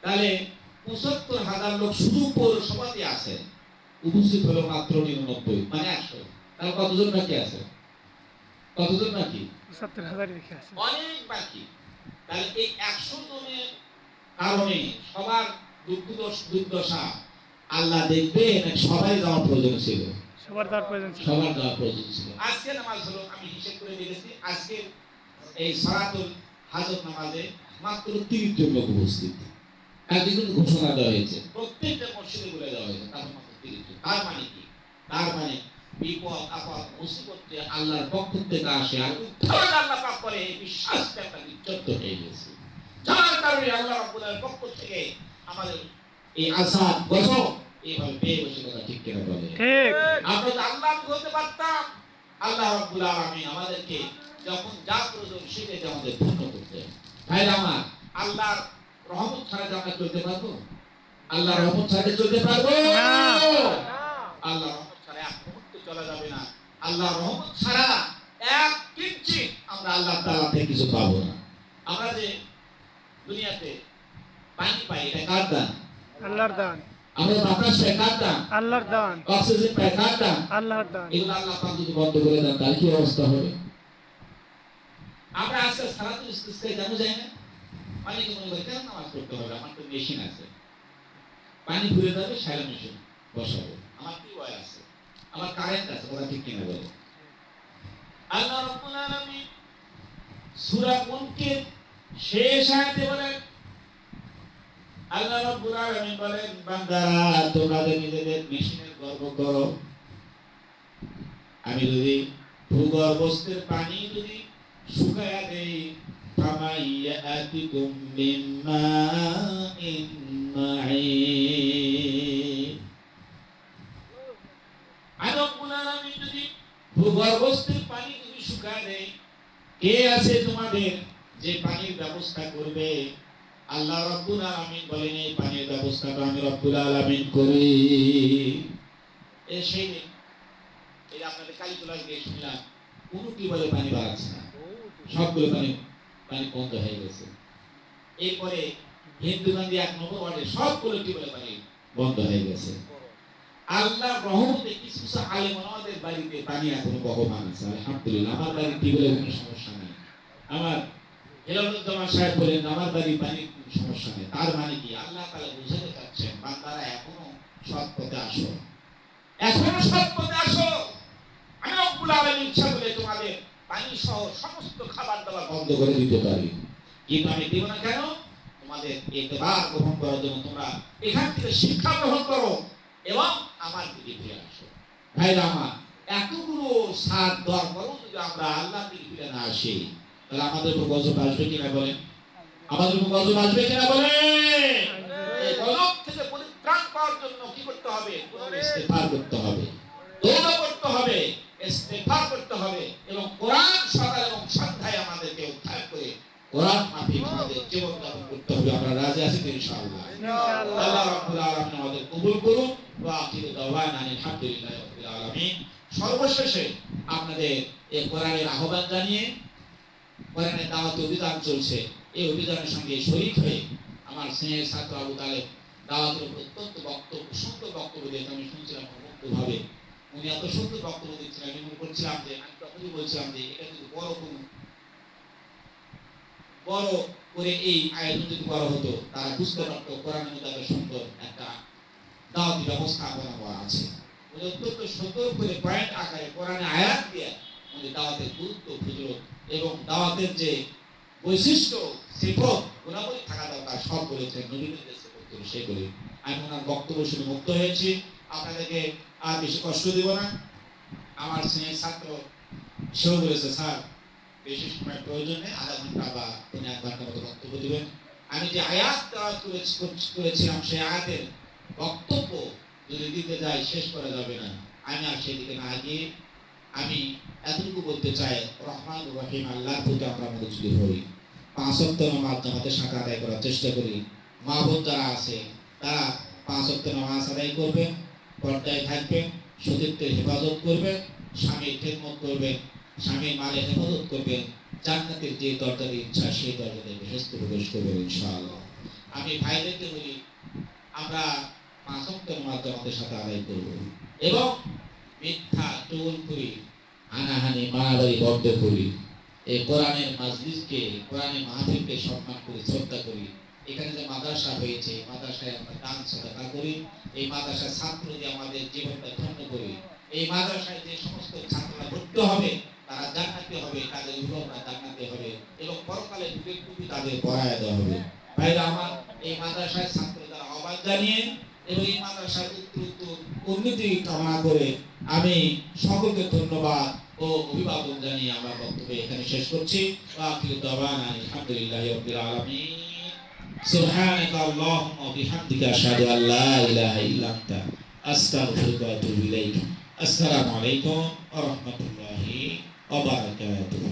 তাহলে 75,000 লোক শুধু পৌরসভাতে আছে, উপস্থিত হলো মাত্র 99, মানে 100। তাহলে কতজন বাকি আছে? কতজন বাকি? 70,000 রেখে আছে। অনেক বাকি। তাহলে এই 100 জনের কারণে সবার দুর্দশা আল্লাহ দেখবে, নাকি সবাই যাওয়ার প্রয়োজন ছিল? সবার তার প্রয়োজন ছিল। সবার যাওয়ার প্রয়োজন ছিল। আজকে নামাজ হলো, আমি হিসেব করে দেখেছি, আজকে এই সালাতুল হাজত নামাজে মাত্র 30 জন লোক উপস্থিত। কালকে কিন্তু ঘোষণা দেওয়া হয়েছে, প্রত্যেকটা মসজিদে বলে দেওয়া হয়েছে তার মাত্র 30 জন। তার মানে কি? তার মানে বিপদ আপদ মুসিবতে আল্লাহর পক্ষ থেকে আসে, আর উদ্ধার আল্লাহ পাক করে, এই বিশ্বাসটা একটা বিচ্যুত হয়ে গেছে। যার কারণে আল্লাহ রাব্বুল আলামিন পক্ষ থেকে আমাদের এই আযাব গজব এইভাবে পেয়ে বসে, কথা ঠিক কিনা বলে? ঠিক। আমরা তো আল্লাহ বলতে পারতাম, আল্লাহ রাব্বুল আলামিন আমাদেরকে যখন যা প্রয়োজন সেটাতে আমাদের পূর্ণ করতে। তাই আমার আল্লাহর রহমত ছাড়া কি আমরা চলতে পারবো? আল্লাহর রহমত ছাড়া চলতে পারবো না। আল্লাহর রহমত ছাড়া এক মুহূর্ত চলা যাবে না। আল্লাহর রহমত ছাড়া এক কিঞ্চিত আমরা আল্লাহ তাআলা থেকে কিছু পাবো না। আমরা যে দুনিয়াতে পানি পাই, এটা কার দান? আল্লাহর দান। আমরা বাতাস পাই, কার দান? আল্লাহর দান। অক্সিজেন পাই, কার দান? আল্লাহর দান। এগুলো আল্লাহ পাক যদি বন্ধ করে দেন, তাহলে কি অবস্থা হবে? আমরা আজকে সালাতুল ইস্তিসকা কেন যাই না? অনেকে মনে করে কেন নামাজ পড়তে হবে, আমার তো মেশিন আছে, পানি ভরে যাবে, সারা মেশিন বসাবো, আমার কি ভয় আছে, আমার কারেন্ট আছে, ওরা ঠিক কিনা বলে? আল্লাহ রাব্বুল আলামিন সূরা মুলকের শেষ আয়াতে বলেন, আল্লাহ রাব্বুল আলামিন বলেন, বান্দারা তোমরা নিজেদের মেশিনের গর্ব করো, আমি যদি ভূগর্ভস্থের পানি যদি শুকায়া দেই, ফামাইয়াতিকুম মিম্মাইন মাঈন, আর রব্বুল আলামিন যদি ভূগর্ভস্থের পানি যদি শুকায়া দেয়, কে আছে তোমাদের যে পানির ব্যবস্থা করবে? আল্লাহ রাব্বুল আলামিন বলেন, এই পানির ব্যবস্থাটা আমি রব্বুল আলামিন করি। এই সেই এই আপনাদের কালীতলা গিয়ে শুনলাম কোনো টিউবওয়েলে পানি বাড়াচ্ছে না, সবগুলো পানি বন্ধ হয়ে গেছে। এরপরে হিন্দুগঞ্জে 1 নম্বর ওয়ার্ডে সবগুলো টিউবওয়েলে পানি বন্ধ হয়ে গেছে। আল্লাহ রহমতে কিছু কিছু আলেম আমাদের বাড়িতে পানি এখনো বহমান আছে, আলহামদুলিল্লাহ। আমার বাড়ির টিউবওয়েলে কোনো সমস্যা নেই। আমার হেলালুজ্জামান সাহেব বলেন, আমার বাড়ির পানির কোনো সমস্যা নেই। তার মানে কি? আল্লাহ তাআলা বোঝাতে চাচ্ছেন, বান্দারা এখনো সৎ পথে আসো, এখনো সৎ পথে আসো। আমি রব্বুল আলামিন ইচ্ছা করে তোমাদের পানি সহ সমস্ত খাবার দাবার বন্ধ করে দিতে পারি, কিন্তু আমি দেব না। কেন? তোমাদের ইতিবার গ্রহণ করার জন্য, তোমরা এখান থেকে শিক্ষা গ্রহণ করো এবং আমার দিকে ফিরে আসো। ভাইরা আমার, এতগুলো সাথ দেওয়ার পরেও যদি আমরা আল্লাহর দিকে ফিরে না আসি, তাহলে আমাদের উপর গজব আসবে কিনা বলেন? আমাদের উপর গজব আসবে কিনা বলেন? এই গজব থেকে পরিত্রাণ পাওয়ার জন্য কি করতে হবে? ইস্তেগফার করতে হবে, তওবা করতে হবে, ইস্তেগফার করতে হবে, এবং কোরআন সকাল এবং সন্ধ্যায় আমাদেরকে উদ্ধার করে কোরআন মাফিক আমাদের জীবন যাপন করতে হবে। আমরা রাজি আছি তো ইনশাআল্লাহ? ইনশাআল্লাহ। আল্লাহ রাব্বুল আলামিন আমাদের কবুল করুন। ওয়া আখিরু দাওয়ানা আলহামদুলিল্লাহি রাব্বিল আলামিন। সর্বশেষে আপনাদের এই কোরআনের আহ্বান জানিয়ে কোরআনের দাওয়াত অভিযান চলছে, এই অভিযানের সঙ্গে শরীক হয়ে আমার স্নেহের ছাত্র আবু তালেব দাওয়াতের অত্যন্ত সুন্দর বক্তব্য দিয়েছে। আমি শুনছিলাম মুক্তভাবে, উনি এত সুন্দর বক্তব্য দিচ্ছিলেন, আমি মনে করছিলাম যে, আমি তখনই বলছিলাম যে এটা যদি বড় করে এই আয়োজন যদি করা হতো, তারা বুঝতে পারতো কোরআনের মধ্যে এত সুন্দর একটা দাওয়াতি ব্যবস্থাপনা করা আছে। উনি অত্যন্ত সুন্দর করে পয়েন্ট আকারে কোরআনে আয়াত দিয়ে উনি দাওয়াতের গুরুত্ব, ফজিলত এবং দাওয়াতের যে বৈশিষ্ট্য, সিফত, গুণাবলী থাকা দরকার সব বলেছেন। নবীদের যে সিফতগুলো সেগুলি। আমি ওনার বক্তব্য শুনে মুক্ত হয়েছি। আপনাদেরকে আর বেশি কষ্ট দেব না। আমার স্নেহের ছাত্র সেও বলেছে, স্যার বেশি সময় প্রয়োজন নেই, আধা ঘন্টা বা 1 ঘন্টার মতো বক্তব্য দিবেন। আমি যে আয়াত তেলাওয়াত করেছিলাম, সেই আয়াতের বক্তব্য যদি দিতে যাই শেষ করা যাবে না। আমি আর সেদিকে না গিয়ে আমি এতটুকু বলতে চাই, রহমান রহিম আল্লাহর প্রতি আমরা মনোযোগী হই, 5 ওয়াক্ত নামাজ জামাতের সাথে আদায় করার চেষ্টা করি। মা বোন যারা আছে তারা 5 ওয়াক্ত নামাজ আদায় করবেন, পর্দায় থাকবেন, সতীত্বের হেফাজত করবেন, স্বামীর খেদমত করবেন, স্বামীর মালের হেফাজত করবেন, জান্নাতের যে দরজার ইচ্ছা সেই দরজাতে বেহেশতে প্রবেশ করবেন ইনশাআল্লাহ। আমি ভাইদেরকে বলি আমরা 5 ওয়াক্ত নামাজ জামাতের সাথে আদায় করব এবং মিথ্যা চুগলখড়ি হানাহানি মারামারি বন্ধ করি। এই কোরআনের মাজলিসকে কোরআনের মাহফিলকে সম্মান করি, শ্রদ্ধা করি। এখানে যে মাদ্রাসা হয়েছে মাদ্রাসায় আমরা দান সাদাকা করি। এই মাদ্রাসার ছাত্র দিয়ে আমাদের জীবনটা ধন্য করি। এই মাদ্রাসায় যে সমস্ত ছাত্ররা ভর্তি হবে তারা জান্নাতি হবে, তাদের অভিভাবকরা জান্নাতি হবে এবং পরকালে যুগের টুপি তাদের পরায় দেওয়া হবে। ভাইরা আমার, এই মাদ্রাসায় ছাত্রদের আহ্বান জানিয়ে এবং এই মাদ্রাসার উত্তর উন্নতি কামনা করে আমি সকলকে ধন্যবাদ ও অভিবাদন জানিয়ে আমার বক্তব্য এখানে শেষ করছি। আখিরু দাওয়ানা আলহামদুলিল্লাহি রাব্বিল আলামিন। সুবহানাকা আল্লাহুম্মা ওয়া বিহামদিকা আশহাদু আল লা ইলাহা ইল্লা আনতা আস্তাগফিরুকা ওয়া আতুবু ইলাইক। আসসালামু আলাইকুম ওয়া রাহমাতুল্লাহি ওয়া বারাকাতুহু।